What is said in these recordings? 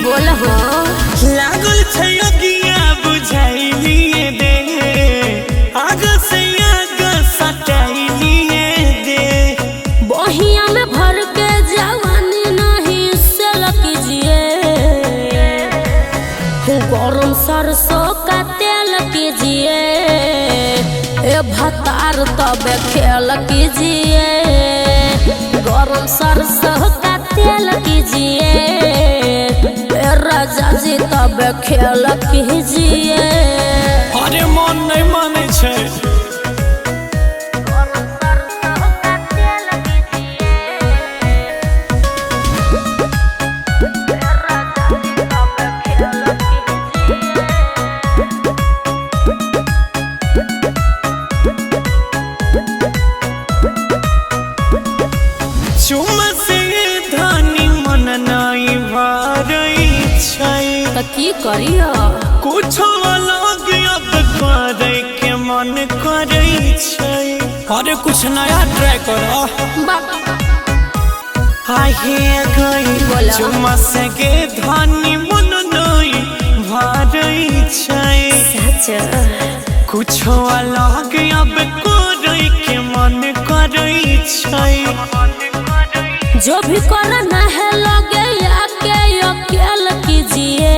बोल हो लागल छै अगिया बुझाइलिए दे आग से आग सटाइलिए दे बहिया में भर के जवानी नहीं सेल कीजिए गरम सरसों का तेल कीजिए ए भतार तब खेल कीजिए गरम सरसों का तेल कीजिए ए राजा जी तब खेल कीजिए। अरे मन नहीं माने छै चुमा से धानी मन नहीं भरई छै त की करियो कुछो अलग अब करे के मन करई छै अरे कुछ नया ट्राई करो आहे गई बोला। चुमा से के धानी मन नहीं भरई छै सच कुछो अलग अब करे के मन करई छै जो भी करना है लगे आके अकेल कीजिए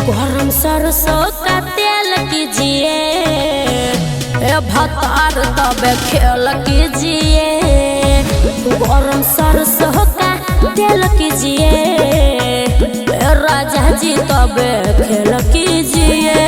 गरम सरसों का तेल कीजिए ए भतार तब खेल कीजिए गरम सरसों का तेल कीजिए ए राजा जी तब खेल कीजिए।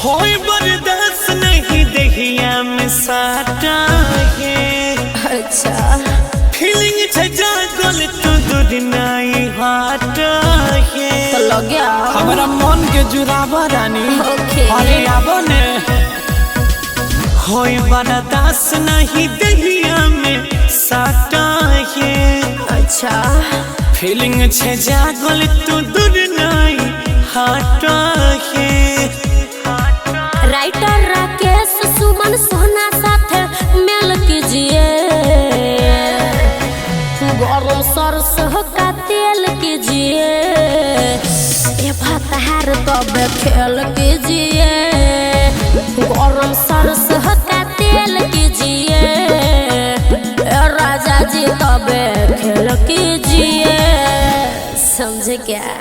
होई बर्दाश्त नहीं देहिया में साटा है अच्छा फीलिंग छै जागल तू दूर नहीं हटा है तो लग गया हमारा मन के जुड़ावा रानी ओके। अरे आबो ने होई बर्दाश्त नहीं देहिया में साटा है अच्छा फीलिंग छै जागल तू दूर नहीं हटा है राइटर राकेश सुमन सोना साथे मेल कीजिए गरम सरसों का तेल कीजिए ए भतार तब खेल कीजिए गरम सरसों का तेल कीजिए ए राजा जी तब खेल कीजिए समझे क्या।